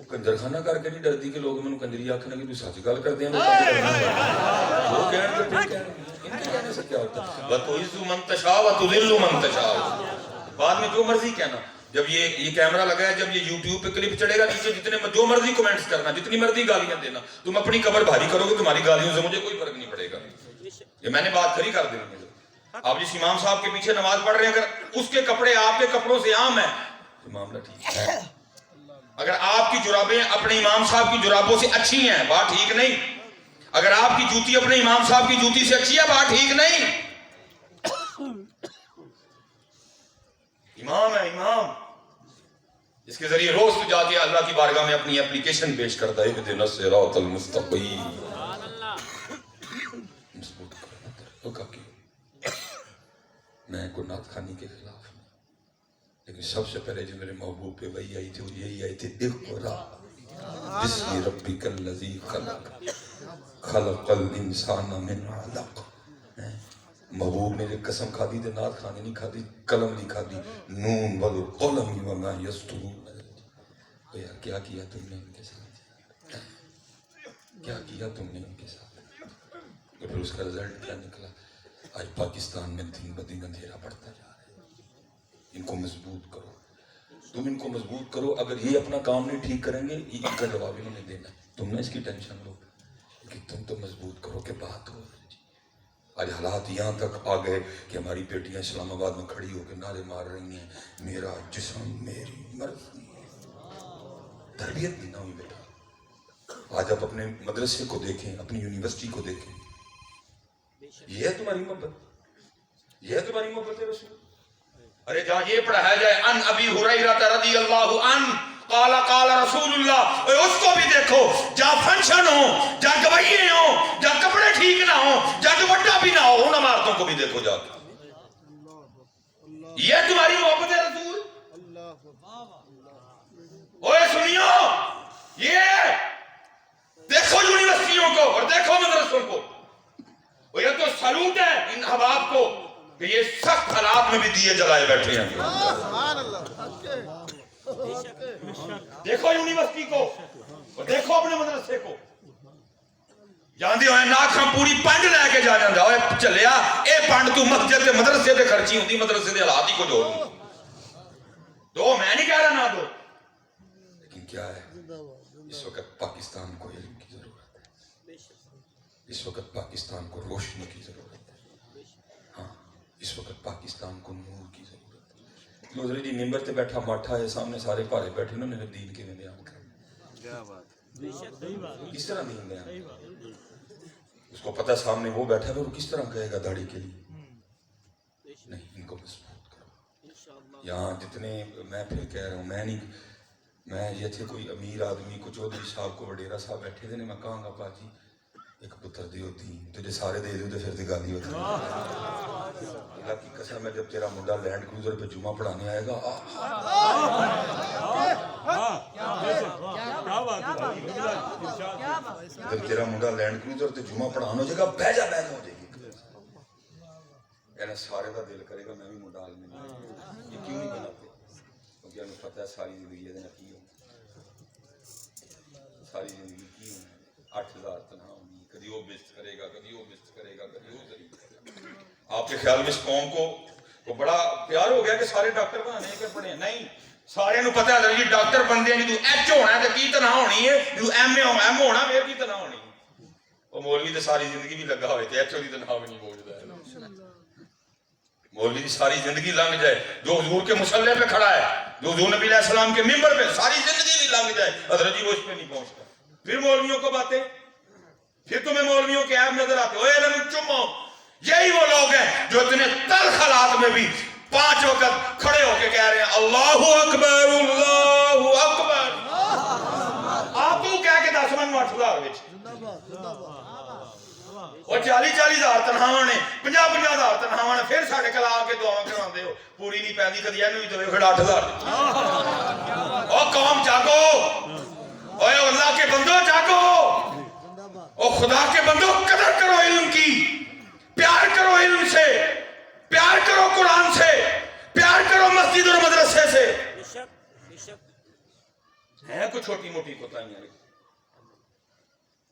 کنجرخانہ کر کے نہیں ڈرتی کہ لوگ مینوں کنجری آکھن کہ تو سچ گل کردے ہیں وہ کہن گے پھر ان کے کہنے سے کیا ہوتا ہے وَتُعِزُّ مَن تَشَاءُ وَتُذِلُّ مَن تَشَاءُ بعد میں جو مرضی کہنا جب یہ کیمرہ لگا ہے جب یہ یوٹیوب پہ کلپ چڑھے گا نیچے جتنے جو مرضی کومنٹس کرنا جتنی مرضی گالیاں دینا تم اپنی قبر بھاری کرو گے تمہاری گالیوں سے مجھے کوئی فرق نہیں پڑے گا یہ میں نے بات کھری کر دینی ہے آپ جس امام صاحب کے پیچھے نماز پڑھ رہے ہیں اگر اس کے کپڑے آپ کے کپڑوں سے عام ہیں تو معاملہ ٹھیک ہے اگر آپ کی جرابیں اپنے امام صاحب کی جرابوں سے اچھی ہیں بات ٹھیک نہیں اگر آپ کی جوتی اپنے امام صاحب کی جوتی سے اچھی ہے بات ٹھیک نہیں امام ہے امام اس کے ذریعے روز تو جا کے اللہ کی بارگاہ میں اپنی اپلیکیشن پیش کرتا ہے اہدنا الصراط المستقیم مضبوط کرو میں کوئی نعت خوانی کے خلاف نہیں لیکن سب سے پہلے جو میرے محبوب پہ وہی آئی تھی وہ یہی آئی تھی اقرا بسم ربک الذی خلق خلق الانسان من علق محبوب نے جو قسم کھا دی تھی نعت خانی نہیں کھا دی قلم نہیں کھا دی نون والقلم وما یسطرون تو یار کیا کیا تم نے ان کے ساتھ کیا کیا تم نے ان کے ساتھ اور پھر اس کا رزلٹ کیا نکلا آج پاکستان میں دن بدن اندھیرا بڑھتا جا رہا ہے ان کو مضبوط کرو تم ان کو مضبوط کرو اگر یہ اپنا کام نہیں ٹھیک کریں گے ان کا جواب انہوں نے دینا تم نے اس کی ٹینشن لو کہ تم تو مضبوط کرو کہ بات ہو آج حالات یہاں تک آ گئے کہ ہماری بیٹیاں اسلام آباد میں کھڑی ہو کے نعرے مار رہی ہیں میرا جسم میری مرضی تربیت بھی نہ ہوئی بیٹا آج آپ اپنے مدرسے کو دیکھیں اپنی یونیورسٹی کو دیکھیں یہ ہے تمہاری محبت یہ ہے تمہاری محبت رسول ارے جہاں یہ پڑھایا جائے ان ابی ہریرہ رضی اللہ عنہ قال قال رسول اللہ اس کو بھی دیکھو جہاں فنکشن ہو جہاں گوئیے ہوں جہاں کپڑے ٹھیک نہ ہوں جہاں دوپٹہ بھی نہ ہو ان عمارتوں کو بھی دیکھو جا کے یہ تمہاری محبت ہے رسول اوے سنیو یہ دیکھو یونیورسٹیوں کو اور دیکھو مدرسوں کو اور یہ تو سلوٹ ہے ان احباب کو کہ یہ سخت حالات میں بھی دیے جلائے بیٹھے ہیں دیکھو یونیورسٹی کو اور دیکھو اپنے مدرسے کو جاندے ہوئے ناکھاں پوری پنڈ لے کے جا جاندہ ہوئے چلیا اے پنڈ تو مسجد دے مدرسے دے خرچی ہوندی مدرسے دے حالات ہی کو جو دو میں نہیں کہہ رہا نہ دو لیکن کیا ہے اس وقت پاکستان کو علم کی ضرورت ہے اس وقت پاکستان کو روشنی کی ضرورت ہے ہاں اس وقت پاکستان کو نور کی ضرورت ہے لوزری جی ممبر تے بیٹھا ماٹھا ہے سامنے سارے پارے بیٹھے انہوں نے دین کے میں بیان کریں کیا بات کس طرح دین بیان کریں اس کو پتہ سامنے وہ بیٹھا ہے وہ کس طرح کہے گا داڑھی کے لیے نہیں ان کو مضبوط کرو یہاں جتنے میں پھر کہہ رہا ہوں میں یہ تھے کوئی امیر آدمی کو چودھری صاحب کو وڈیرا صاحب بیٹھے تھے میں کہاں گا پاجی ایک پتر دیو دین تجھے سارے دے دیو تو پھر دی گالی ہوتی ہے اللہ کی قسم ہے جب تیرا منڈا لینڈ کروزر پہ جمعہ پڑھانے آئے گا جب تیرا منڈا لینڈ کروزر پہ جمعہ پڑھانا ہو جائے گا بہجا بہجا ہو جائے گی کہنا سارے کا دل کرے گا میں بھی منڈا عالمی نہیں یہ کیوں نہیں بناتے کیونکہ ہمیں پتہ ہے ساری زندگی یہ دینا کی ہو ساری زندگی کی ہو 8,000 تنہا ہونی کدی وہ بست کرے گا کدی وہ بست کرے گا کدی وہ طریقہ آپ کے خیال میں اس قوم کو بڑا پیار ہو گیا کہ سارے ڈاکٹر بنانے کے پڑھے نہیں سارے نو پتہ ہے کہ ڈاکٹر بندے ہیں تو ایچ ہونا ہے تو کی تنہا ہونی ہے تو ایم ہونا پھر کی تنہا ہونی ہے وہ مولوی تو ساری زندگی بھی لگا ہوئے تھے ایچ ہو دی تنہا بھی نہیں بوجھتا ہے مولوی کی ساری زندگی لنگ جائے جو حضور کے مصلی پہ کھڑا ہے جو حضور نبی علیہ السلام کے ممبر پہ ساری زندگی بھی لنگ جائے حضرت جی وہ اس پہ نہیں پہنچتا پھر مولویوں کو باتیں پھر تمہیں مولویوں کے عیب نظر آتے ہوئے علم چمو یہی وہ لوگ ہیں جو اتنے تلخ حالات میں بھی 5 وقت کھڑے ہو کے کہہ رہے ہیں اللہ اکبر اللہ اکبر آپ تو کہہ کے 10 من 8,000 وچ اور 40,000 تنہاواں نے 50,000 تنہاواں نے پھر ساڑھے کلا آ کے دعا کراندے ہو پوری نہیں پیندی کدی اینو بھی تو پھر 8,000 او قوم جاگو اوے اللہ کے بندو جاگو او خدا کے بندو قدر کرو علم کی پیار کرو علم سے پیار کرو قرآن سے پیار کرو مسجد اور مدرسے سے ہیں کوئی چھوٹی موٹی کوتاہیاں،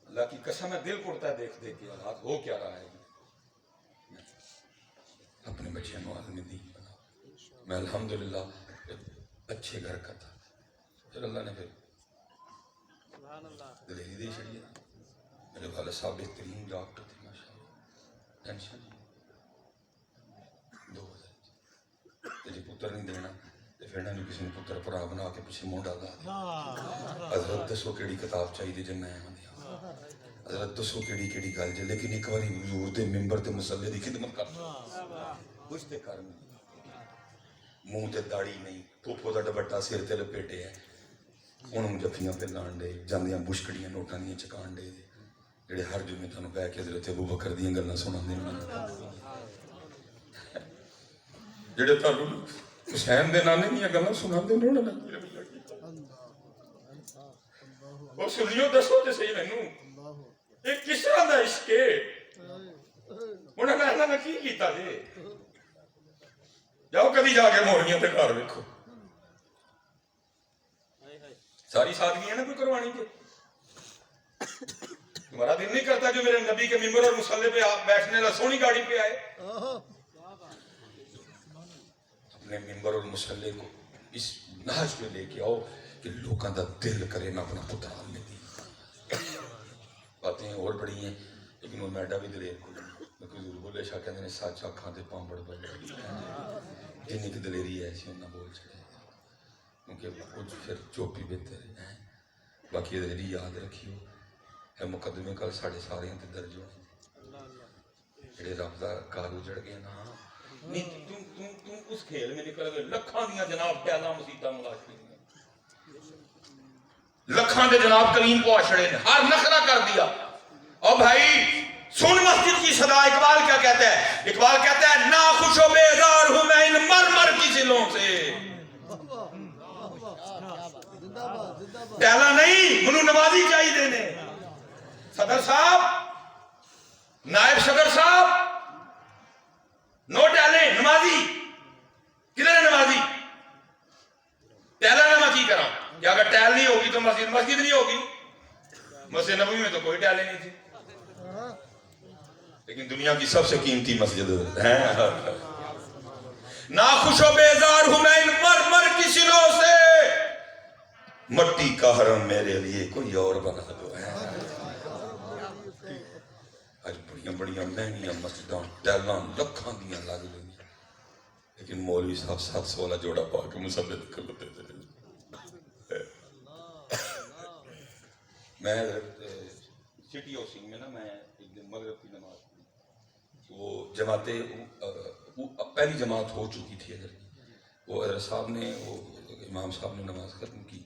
اللہ کی قسم ہے دل اڑتا ہے دیکھ دیکھ کے حالات ہو کیا رہا ہے. اپنے بچے کو عالم دین بنا. میں الحمدللہ اچھے گھر کا تھا، پھر اللہ نے پھر دلیری دے چڑی. میرے والد صاحب بہترین ڈاکٹر تھے ماشاء اللہ، ٹینشن 2000 جی پتر نہیں دینا پھر نہ کسی نے پتر پرا بنا کے پیچھے منہ ڈالا. حضرت دسو کیڑی کتاب چاہیے جی میں حضرت دسو کیڑی کیڑی گل جی، لیکن ایک بار حضور دے ممبر تے مصلی دی خدمت کر کچھ تے کر منہ تے داڑھی نہیں، پھوپھو دا دوپٹہ سر تے لپیٹے ہے، انہوں جفیاں پہ لان دے جاندیاں بشکڑیاں نوٹاں دیاں چکان دے جڑے ہر جمعے تانوں بہ کے حضرت ابو بکر دیاں گلاں سناندے جڑے تانوں حسین دے نانے دیاں گلاں سناندے نے انہاں نے وہ سنیو دسو تے صحیح مینوں یہ کس طرح دا عشق ہے؟ انہاں نے اللہ نے کی کیتا جی؟ جاؤ کبھی جا کے موڑیاں تے گھر ویکھو، ساری سادگی ہے نا کوئی قربانی کے. تمہارا دل نہیں کرتا جو میرے نبی کے ممبر اور مصلی پہ آپ بیٹھنے لا سونی گاڑی پہ آئے؟ اپنے ممبر اور مصلی کو اس نہج پہ لے کے آؤ کہ لوگوں کا دل کرے میں اپنا پتر آنے دی. باتیں اور بڑی ہیں لیکن وہ میڈا بھی دلیر کو حضور بولے شاہ کہتے ہیں سچ آنکھاں تے پامبڑ بڑھ جنی کی دلیری ہے ایسی انہاں بول چھڑے کیونکہ کچھ پھر چوپی بہتر ہے. باقی دلیری یاد رکھیو ہے مقدمے کل ساڑھے سارے تے درج ہونے جڑے رب دا کار اجڑ گئے نا نہیں تم اس کھیل میں نکل گئے. لکھاں دیاں جناب پیالا مسیطہ ملاشی لکھاں دے جناب کریم کو آشڑے نے ہر نخرہ کر دیا. اور بھائی سن مسجد کی صدا. اقبال کیا کہتا ہے؟ اقبال کہتا ہے ناخوش و بیزار ہوں میں ان مرمر کی ضلعوں سے. پہلا نہیں منو نوازی چاہیے دینے. صدر صاحب نائب صدر صاحب نو ٹیلے نمازی کدھر ہے نمازی؟ ٹیلا نہ میں کی کرا کہ اگر ٹیل نہیں ہوگی تو مسجد نہیں ہوگی. مسجد نبوی میں تو کوئی ٹیلے نہیں تھی لیکن دنیا کی سب سے قیمتی مسجد ہے. ناخوش و بیزار ہوں میں ان مرمر کی سلوں سے مٹی کا حرم میرے لیے کوئی اور بنا دو. آج بڑیاں بڑیاں مہنگیاں مسجداں ٹیلاں لکھاں دیاں لگ گئی لیکن مولوی صاحب 700 والا جوڑا پا کے مصلی نکل ہوتے تھے. میں سٹی ہاؤسنگ میں نا میں ایک دن مغرب کی نماز وہ جماعتیں پہلی جماعت ہو چکی تھی ادھر. وہ حضرت صاحب نے وہ امام صاحب نے نماز ختم کی.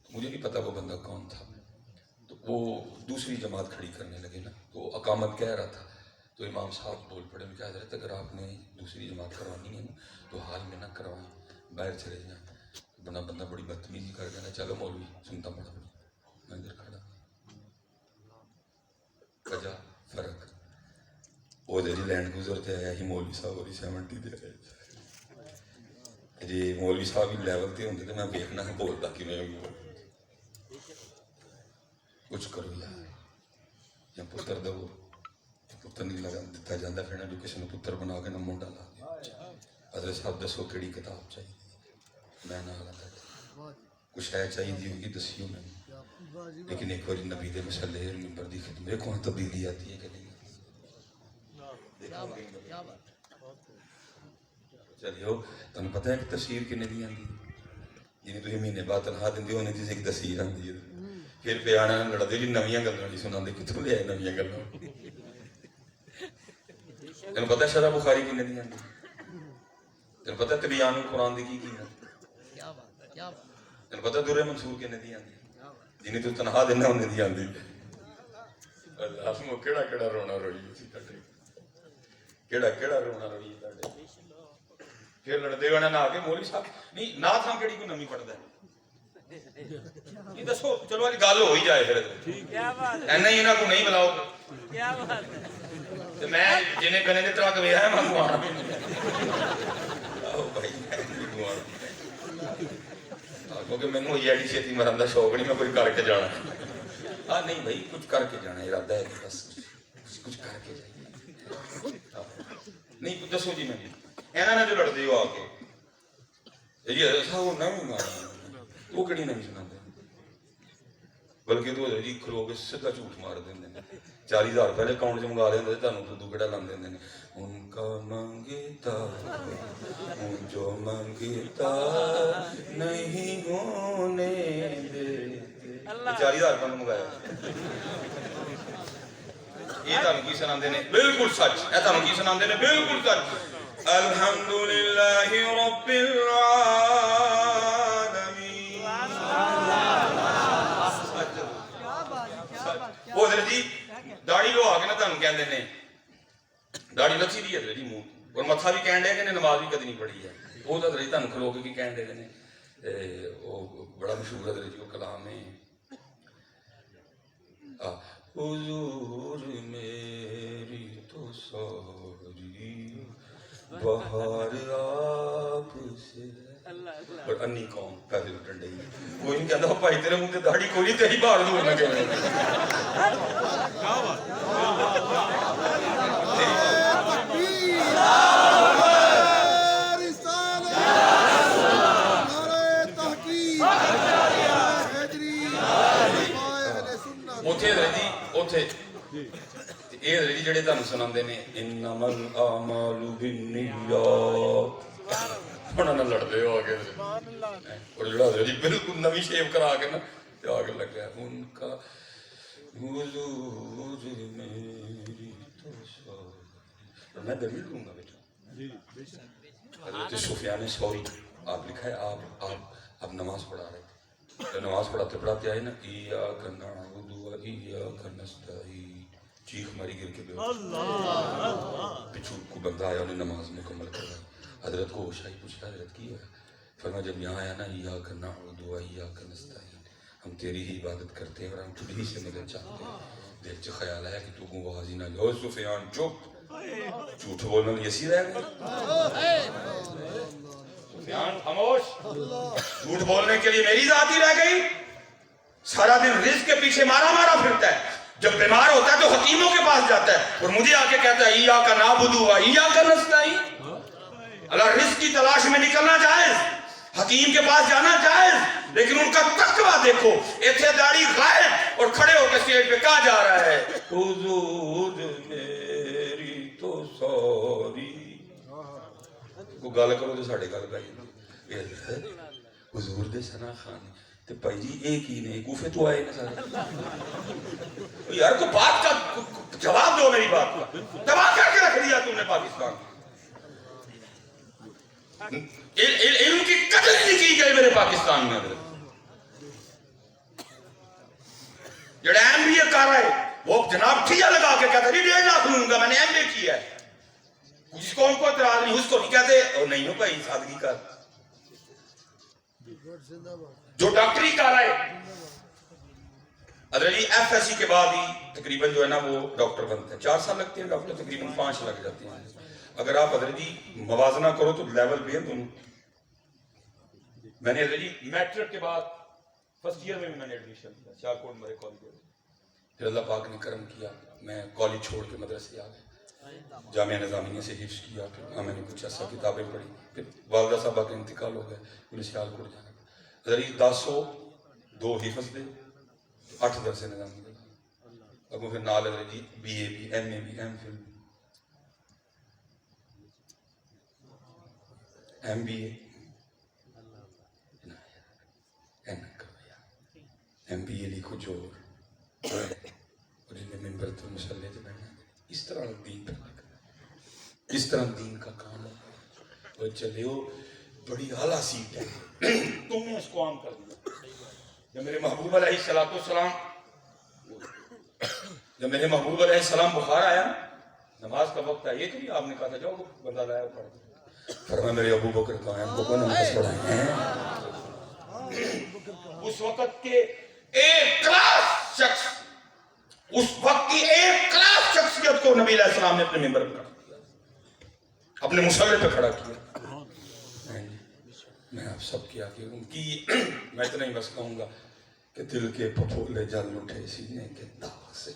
مجھے نہیں پتا وہ بندہ کون تھا تو وہ دوسری جماعت کھڑی کرنے لگے نا تو اقامت کہہ رہا تھا تو امام صاحب بول پڑے ان کہ حضرت اگر آپ نے دوسری جماعت کروانی ہے تو حال میں نہ کروائیں باہر چلے جائیں. بنا بندہ بڑی بدتمیزی کر دینا. چلو مولوی سنتا پڑا میں ادھر کھڑا وجہ فرق وہ دے لینڈ گزرتے آیا ہی مولوی صاحب ہوئی 70 دے رہے جی مولوی صاحب ہی لیول تے ہوندے تے میں دیکھنا بولتا کہ میں کچھ کرو یا پتر دو پتر نہیں لگا دیتا جاندہ پھر جو کسی نے پتر بنا کے نہ منڈا لا دیا. حضرت صاحب دسو کیڑی کتاب چاہیے میں نہ آگا کچھ ہے چاہیے دی ہوگی دسیوں میں لیکن ایک بار نبی دے مسئلے ممبر دی خدمت کون تبدیلی آتی ہے کہ نہیں چلیو تمہیں پتہ ہے کہ تفسیر کنے دی آندی جنہیں تھی مہینے بعد تنہا دن دی ہونے تھی ایک تفسیر آندی ہے پھر پہ آنا لڑ دے جی نویاں گلوں نہیں سنا دے کتوں لے آئے نویاں گلوں. تمہیں پتہ ہے شرح بخاری کنے دی آندی تمہیں پتہ ہے تبیان القرآن دی کی تمہیں پتہ ہے درہ منصور کنے دی آندی جنہیں تو تنہا دینا ہونے دی آندی اللہ مو کیڑا کیڑا رونا روئی اسی کٹے کیڑا کیڑا رونا روئی کٹے پھر لڑدے ہونا نہ آگے مولوی صاحب نہیں نہ تھا کیڑی کو نمی پڑھتا ہے یہ دسو چلو والی گال ہو ہی جائے پھر اینا ہی انہاں کو نہیں بلاؤ تو میں جنہیں کنے دے طرح کبھی ہے میں گوانا بھائی میں نہیں گوانا کیونکہ مینوں ایڈی چھتی مرن دا شوق نہیں, میں کوئی کر کے جانا. ہاں نہیں بھائی کچھ کر کے جانا ارادہ ہے بس, کچھ کر کے جائیے. نہیں دسو جی, میں اینا نے جو لڑتے ہو آ کے جی وہ نہیں وہ کہڑی نہیں سناتے, بلکہ تو جی کھلو کے سیدھا جھوٹ مار دیں 40,000 پہلے اکاؤنٹ چ منگا لیں تمہیں کہڑا لا دیں. ان کا مانگتا جو مانگتا نہیں ہونے دیتے, 40,000 روپئے منگایا. یہ تمہیں کی سنا نے بالکل سچ, یہ تمہیں کی سنا نے بالکل سچ. الحمدللہ رب العالمین. وہ حضرت جی داڑھی لو آ کے نا تمہیں کہندے نے داڑھی لچھی دی ہے جی منہ اور متھا بھی کہن دے کہ نماز بھی کدی نہیں پڑھی ہے. وہ حضرت جی تمہیں کھلو کے کی کہن دے نے, وہ بڑا مشہور حضرت جی وہ کلام ہے. حضور میری تو ساری بہار آپ سے, اور انی قوم پیسے لٹن ڈی. کوئی نہیں کہتا بھائی تیرے منہ تے داڑھی کوئی نہیں, تیری باہر دور نہ کہنے. یہ جڑے تمہیں سناندے نے انما الاعمال بالنیات, انہاں نال لڑدے ہو آگے اور جڑا جی بالکل نویں شیو کرا کے نا آگے لگ گیا. ان کا حضور میری تو ساری, میں دلیل دوں گا بیٹا. حضرت سفیان ثوری آپ لکھا ہے آپ نماز پڑھا رہے تھے, نماز پڑھاتے پڑھاتے آئے نا ایاک نعبد و ایاک نستعین, چیخ ماری گر کے پچھو کو بندہ آیا انہیں نماز مکمل کروائی. حضرت کو ہوش آئی, پوچھا حضرت کی ہے؟ فرمایا جب یہاں آیا نا ایاک نعبد و ایاک نستعین, ہم تیری ہی عبادت کرتے ہیں اور ہم تجھ سے مدد چاہتے ہیں. دل سے خیال آیا کہ تو گواہی نہ لو. سفیان چپ, جھوٹ بولنا نہیں اسی رہ گئے. سفیان خاموش, جھوٹ بولنے کے لیے میری ذات ہی رہ گئی. سارا دن رزق کے پیچھے مارا مارا پھرتا ہے, جب بیمار ہوتا ہے تو حکیموں کے پاس جاتا ہے اور مجھے آ کے کہتا ہے ایاک نعبد و ایاک نستعین. اللہ رزق کی تلاش میں نکلنا جائز, حکیم کے پاس جانا جائز, لیکن ان کا تقویٰ دیکھو. ایتھے داڑھی غائب اور کھڑے ہو کے اسٹیج پہ کہا جا رہا ہے حضور میری تو ساری. کو گل کرو تو ساڈے گل پائی حضور دے ثنا خان تے بھائی جی ایک ہی نے کوفے تو آئے نا سارے. یار کو بات کا جواب دو, میری بات کا تباہ کر کے رکھ دیا تم نے پاکستان. علم کی قدر نہیں کی گئی میرے پاکستان میں. جڑا ایم بی اے کر رہا ہے وہ جناب ٹھیا لگا کے کہتا ہے 1.5 لاکھ لوں گا, میں نے ایم بی اے کیا ہے. جس کو ان کو اعتراض نہیں, اس کو نہیں کہتے اور نہیں ہو بھائی سادگی کر. جو ڈاکٹری کر رہا ہے حضرت جی ایف ایس سی کے بعد ہی تقریباً جو ہے نا وہ ڈاکٹر بنتے ہیں. 4 سال لگتے ہیں ڈاکٹر, تقریباً 5 لگ جاتے ہیں. اگر آپ حضرت جی موازنہ کرو تو لیول بھی ہے دونوں. میں نے حضرت جی میٹرک کے بعد فرسٹ ایئر میں بھی میں نے ایڈمیشن کیا سیالکوٹ مرے کالج میں. پھر اللہ پاک نے کرم کیا, میں کالج چھوڑ کے مدرسے آ گئے, جامعہ نظامیہ سے حفظ کیا. پھر میں نے کچھ عرصہ کتابیں پڑھی. پھر والدہ صاحبہ کا انتقال ہو گیا, انہیں سیالکوٹ جانا پڑا. حضرت 1002 حفظ دے, 8 درس نظامی دے. اب پھر نال حضرت جی بی اے بھی, ایم اے بھی, ایم فل بھی, ایم بی اے, ایم بی اے لکھو جوڑ اور جنہیں ممبر تو مسلح سے بیٹھنا. اس طرح دین پر کرنا, اس طرح دین کا کام ہے. وہ چلے ہو بڑی اعلیٰ سیٹ ہے, تم نے اس کو عام کر دیا. جب میرے محبوب علیہ السلام بخار آیا, نماز کا وقت آیا, یہ تو نہیں آپ نے کہا تھا جاؤ بندہ لایا پڑھ دیا. فرمایا میرے ابو بکر کہاں ہیں, ان کو کون نماز پڑھائے ہیں. اس وقت کے ایک کلاس شخص, اس وقت کی ایک کلاس شخصیت کو نبی علیہ السلام نے اپنے ممبر پہ کھڑا کیا, اپنے مصلی پہ کھڑا کیا. میں آپ سب کی آگے ان کی میں اتنا ہی بس کہوں گا کہ دل کے پھپھولے جل اٹھے سینے کے داغ سے،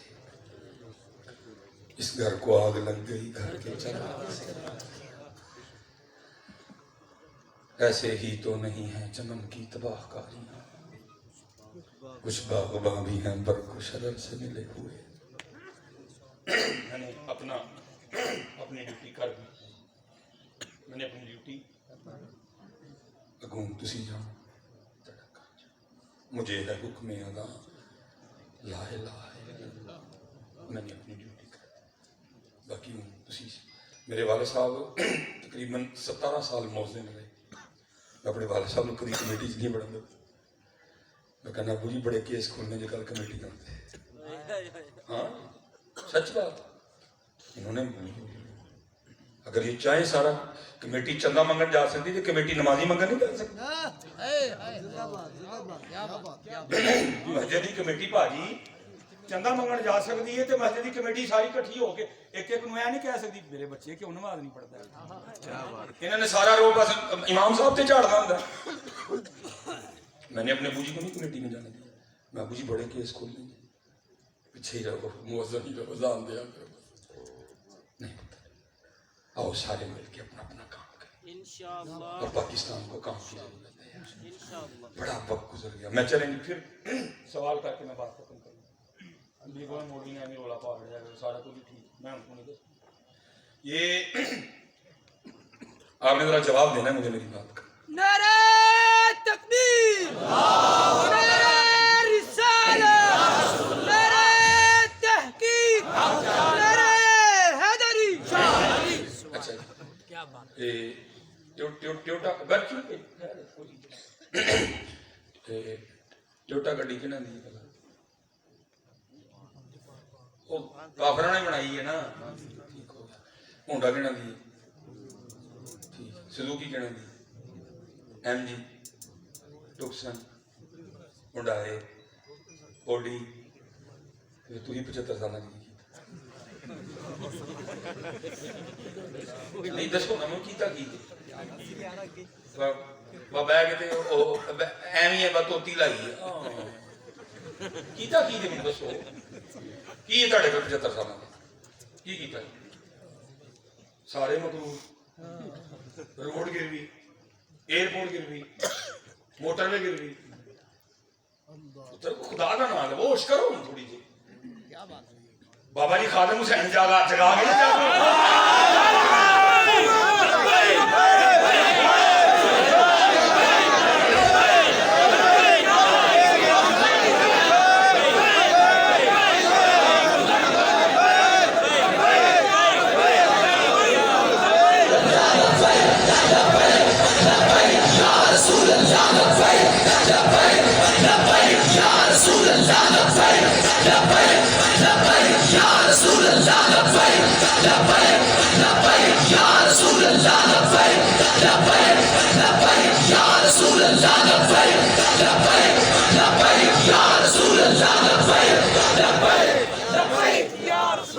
اس گھر کو آگ لگ گئی گھر کے چراغ سے، ایسے ہی تو نہیں ہے چمن کی تباہ کاریاں، کچھ باغباں بھی ہیں برق و شرر سے ملے ہوئے۔ میں نے اپنی ڈیوٹی کر دی، میں نے اپنی ڈیوٹی اگوں تسی جان مجھے ہے حکم ادا لا الہ الا اللہ، میں نے اپنی ڈیوٹی کر دی، باقی ہوں تسی۔ میرے والد صاحب تقریباً 17 سال موزے میں رہے، میں اپنے والد صاحب نے کبھی کمیٹی چ نہیں بڑھا، میں کہنا ابو جی بڑے کیس کھولنے جو کل کمیٹی کرتے، ہاں سچ بات، انہوں نے اگر یہ چاہیں سارا کمیٹی چندہ منگن جا سکتی تو کمیٹی نمازی منگن نہیں جا سکتی۔ مسجد کی کمیٹی بھاجی چندہ منگن جا سکتی ہے تو مسجد کی کمیٹی ساری کٹھی ہو کے ایک ایک نویا نہیں کہہ سکتی میرے بچے کیوں نماز نہیں پڑھتا، انہوں نے سارا رو بس امام صاحب تے جھاڑ دا۔ میں نے اپنے ابو جی کو نہیں کمیٹی میں جانے دیا، میں ابو جی بڑے کیس کھول لیں گے، پیچھے ہی رہو موزن ہی رہو زان دیا نہیں پتہ۔ آؤ سارے مل کے اپنا اپنا کام کریں انشاءاللہ، اور پاکستان کو کام کی ضرورت ہے انشاءاللہ۔ بڑا وقت گزر گیا، میں چلیں گے پھر سوال کر کے میں بات ختم کروں گا۔ میرے کو مولوی نے ہمیں رولا پاڑ دیا سارا کچھ ٹھیک، میں ان کو نہیں دس یہ آپ نے ذرا جواب دینا ہے مجھے میری بات کا۔ نعرہ تکبیر، نعرہ رسالت، نعرہ تحقیق، نعرہ حیدری۔ اچھا کیا بات ٹوٹا گڈی کہنا دی کافرہ نے بنائی ہے نا، ٹھیک ہو گیا۔ ہونڈا کہنا دی، سزوکی کہنا دی، ایم جی، ٹکسن، ہونڈائے، اوڈی، تو ہی 75 سالہ کی نہیں دسو نا میں کیتا کی بابا کہتے ایویں ہے بتوتی لائی ہے کیتا کی دے مجھے دسو کی ہے تھوڑے کو 75 سالہ کی کیتا سارے مکروہ، روڈ گر گئی، ایئرپورٹ گر گئی، موٹر وے گر گئی، خدا کا نام ہے وہ ہوش کرو تھوڑی جی۔ بابا جی خادم حسین جگا کے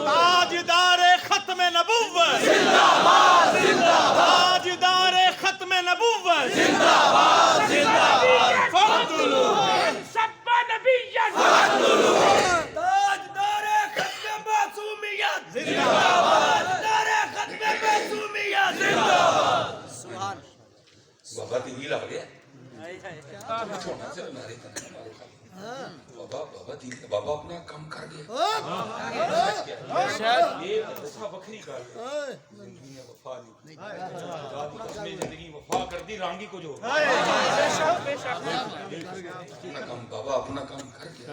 تاجدار ختم نبوت زندہ باد، زندہ باد، تاجدار ختم نبوت زندہ باد، زندہ باد، فقتلوا سب نبیا فقتلوا، تاجدار ختم معصومیت زندہ باد، تاجدار ختم معصومیت زندہ باد۔ سبحان بابا دل آ گیا بابا دل بابا اپنا کام کر گیا۔ یہ وکری گل زندگی میں وفا نہیں، زندگی وفا کر دی رانگی کو جو اپنا کام بابا اپنا کام کر گیا۔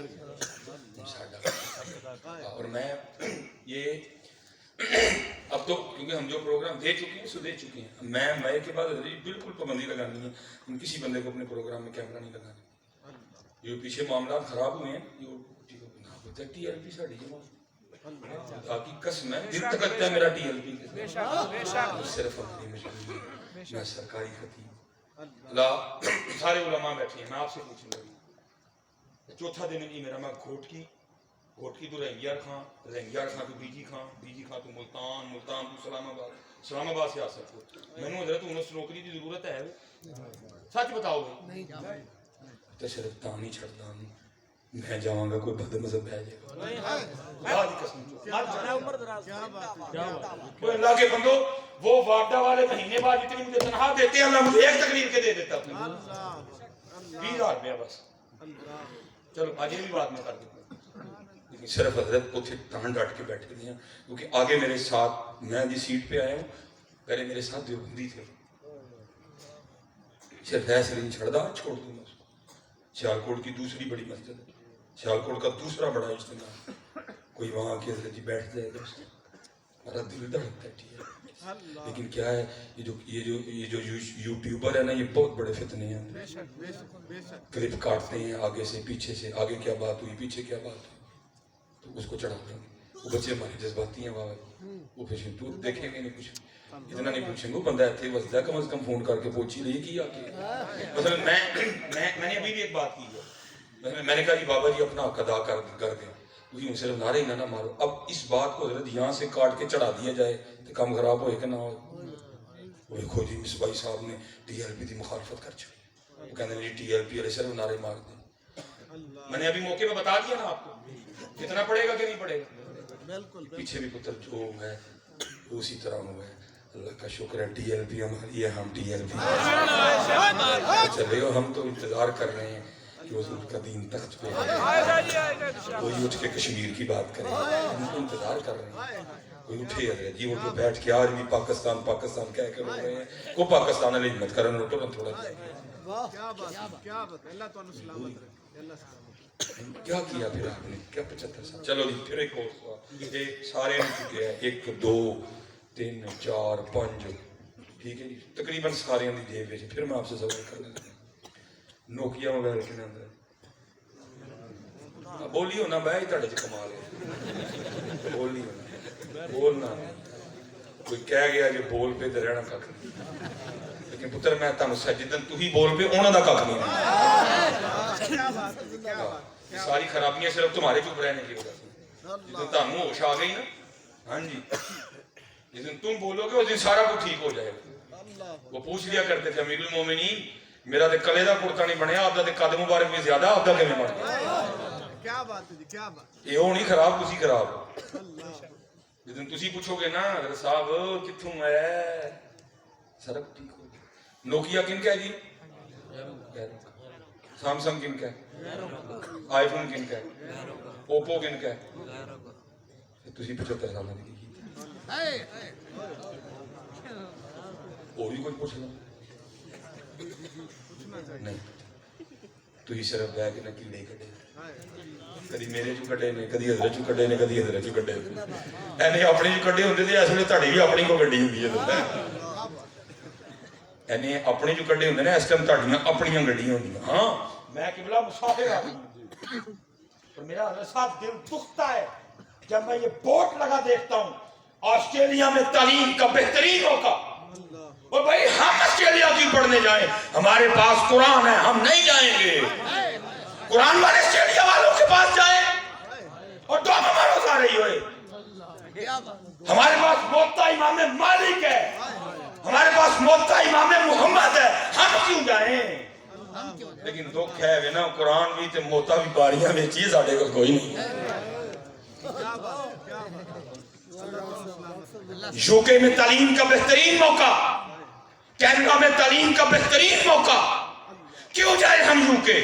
اور میں یہ اب تو کیونکہ ہم جو پروگرام دے چکے ہیں سو دے چکے ہیں، میں مئے کے بعد بالکل پابندی لگانی ہے، کسی بندے کو اپنے پروگرام میں کیمرہ نہیں لگانا۔ یہ پیچھے معاملات خراب ہوئے ہیں، ٹی ایل پی ساڑی تاکہ قسم ہے دل تک کرتا ہے میرا ٹی ایل پی صرف میں سرکاری خطیب سارے علماء بیٹھے ہیں، میں آپ سے پوچھوں گا چوتھا دن نہیں میرا، میں گھوٹ کی کوٹھی تو رنگیار خان تو بیجی خان تو ملتان تو اسلام آباد سے آ سکتے. مینوں حضرت انس نوکری کی ضرورت ہے؟ سچ بتاؤ بھائی. تو صرف تا نہیں چھڑتا میں جاواں گا کوئی بد مذہب ہے اللہ کی قسم. اللہ کے بندو وہ واٹا والے مہینے بعد جتنی مجھے تنخواہ دیتے ہیں اللہ مجھے ایک تقریر کے دے دیتا اپنے 20,000 روپیہ بس. چلو آج یہ بھی بات میں کر دیتا ہوں لیکن صرف حضرت اتنے ٹان ڈٹ کے بیٹھے ہوئے ہیں کیونکہ آگے میرے ساتھ میں جس سیٹ پہ آیا ہوں پہلے میرے ساتھ دیوبندی تھے. صرف ایسے نہیں چھڑدا چھوڑ دوں گا. سیالکوٹ کی دوسری بڑی مسجد ہے, سیالکوٹ کا دوسرا بڑا اجتماع, کوئی وہاں کے حضرت جی بیٹھ جائے گا میرا دل دھڑکتا ہے. ٹھیک ہے لیکن کیا ہے یہ جو یوٹیوبر ہے نا یہ بہت بڑے فتنے ہیں. کلپ کاٹتے ہیں آگے سے پیچھے سے, آگے کیا بات ہوئی پیچھے کیا بات ہوئی تو اس کو چڑھا دیں گے. وہ بچے ہمارے جذباتی ہیں بابا, وہ پھر تو دیکھیں گے نہیں کچھ اتنا نہیں پوچھیں گے. بندہ اتنے وسدا ہے کم از کم فون کر کے پوچھی لے کی آ کے. مثلا میں نے ابھی بھی ایک بات کی ہے, میں نے کہا جی بابا جی اپنا حق ادا کر دیں, تھی صرف نعرے نہ مارو. اب اس بات کو حضرت یہاں سے کاٹ کے چڑھا دیا جائے تو کام خراب ہوئے کہ نہ ہو. وہ دیکھو جی مصباحی صاحب نے ٹی ایل پی کی مخالفت کر چکی, وہ کہتے ہیں جی ٹی ایل پی والے صرف نعرے مار دیں. میں نے ابھی موقع پہ بتا دیا نا آپ کو کتنا پڑے گا کہ نہیں پڑے گا. پیچھے بھی پتر جو ہے اسی طرح ہوا ہے. اللہ کا شکر ہے ٹی ایل پی ہماری ہے, ہم ٹی ایل پی چلے ہو. ہم تو انتظار کر رہے ہیں کہ حضور کا دین تخت پہ ہے, کوئی اٹھ کے کشمیر کی بات کرے. ہم تو انتظار کر رہے ہیں کوئی اٹھے حضرت جی. وہ تو بیٹھ کے آج بھی پاکستان کہہ کے رو رہے ہیں. وہ پاکستان والی ہمت کرن روٹو نہ تھوڑا کیا کیا پھر آپ نے کیا 75 سال. چلو جی پھر ایک اور سوال. ایک سارے ہو چکے ہیں 1 2 3 4 5 ٹھیک ہے جی تقریباً سارے دی جیب وچ. پھر میں آپ سے سوال کرنا چاہتا ہوں نوکیا موبائل کنے اندر بولیو نا میں تھوڑے چ کمال ہے. بولی بولنا کوئی کہہ گیا کہ بول پہ تے رہنا کھ لیکن پتر میں تانوں سجدن تو ہی بول پہ انہاں دا کھ نہیں. ساری خرابیاں صرف تمہارے چپ رہنے کی وجہ سے. جتن تانوں ہوش آ گئی نا ہاں جی جتن تم بولو گے اس دن سارا کچھ ٹھیک ہو جائے گا. وہ پوچھ لیا کرتے تھے امیر المومنین میرا تے کلے دا کرتا نہیں بنیا, آپ دا تے قد مبارک بھی زیادہ, آپ دا کیویں بن گیا. کیا بات ہے جی کیا بات. یہ ہو نہیں خراب تسی خراب ہو. جتن تسی پوچھو گے نا حضرت صاحب کتھوں ہے سرک ٹھیک ہو. نوکیا کن کا ہے جی, سیمسنگ کن کا ہے, آئی فون کن کا ہے, اوپو کن کا ہے. تسی 75 سال کی وہ بھی کوئی پوچھ لو نہیں. تھی صرف بہ کے نہ کیڑے کڈے, کدی میرے چ کڈے نے, کدی حضرت چ کڈے نے, کدی حضرت چ کڈے اینے اپنے چ کڈے ہوندے تے اس ویلے تہاڈی بھی اپنی کو گڈی ہوندی ہے. اینے اپنے چ کڈے ہوندے نے اس ٹائم تہاڈیاں اپنیاں گڈیاں ہوندیاں. ہاں میں قبلہ مسافر ہوں اور میرا حضرت صاحب دل دکھتا ہے جب میں یہ بورڈ لگا دیکھتا ہوں آسٹریلیا میں تعلیم کا بہترین موقع. اور بھائی ہم آسٹریلیا کی پڑھنے جائیں, ہمارے پاس قرآن ہے, ہم نہیں جائیں گے. قرآن والے آسٹریلیا والوں کے پاس جائیں اور دو ہماروں آ رہی ہوئے. ہمارے پاس موتا امام مالک ہے, ہمارے پاس موتا امام محمد ہے, ہم کیوں جائیں. لیکن دکھ ہے نا قرآن بھی تے موتا بھی باریاں میں چیز آڑے کو کوئی نہیں. یوکے میں تعلیم کا بہترین موقع, کینیڈا میں تعلیم کا بہترین موقع. کیوں جائے ہم یوکے,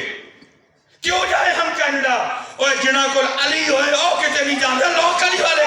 کیوں جائے ہم کینیڈا. اور جنہ کو علی ہوئے او کتے نہیں جاندے لوگ علی والے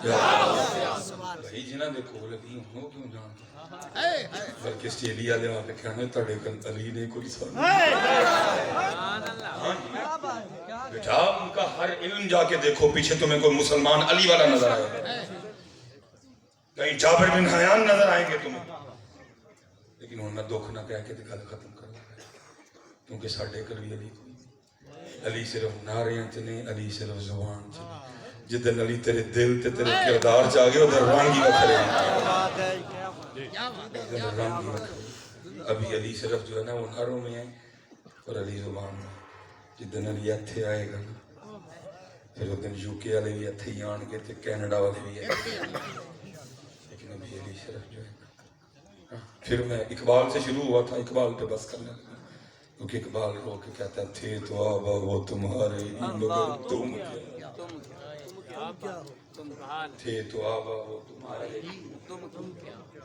بھائی جنہاں دے کول علی ہو کیوں جان بلکہ آسٹریلیا لے آ کے کہنے تڑے کن علی نے کوئی سن بیٹا ان کا ہر علم جا کے دیکھو پیچھے تمہیں کوئی مسلمان علی والا نظر آئے کہیں جابر بن حیان نظر آئیں گے تمہیں لیکن انہوں نے دکھ نہ کہہ کے گل ختم کر دیا کیونکہ ساڈے کل بھی علی کوئی علی صرف نعرے چ نہیں علی صرف زبان چ جدن علی تیرے دل تے تیرے کردار چ آ گئے ادھر رنگ ہی وکھرے ابھی علی صرف جو ہے نا وہ نعروں میں ہے اور علی زبان میں جدن علی اتھے آئے گا پھر اس دن یو کے والے بھی اتھے ہی آن کے تے کینیڈا والے بھی آئے لیکن ابھی علی صرف جو ہے پھر میں اقبال سے شروع ہوا تھا اقبال پہ بس کرنے لگا کیونکہ اقبال رو کے کہتا ہے تھے تو آبا وہ تمہارے ہی مگر تم کیا تھے تو آبا وہ تمہارے ہی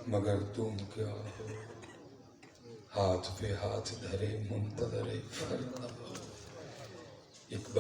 مگر تم کیا ہو ہاتھ پہ ہاتھ دھرے منتظر فردا اقبال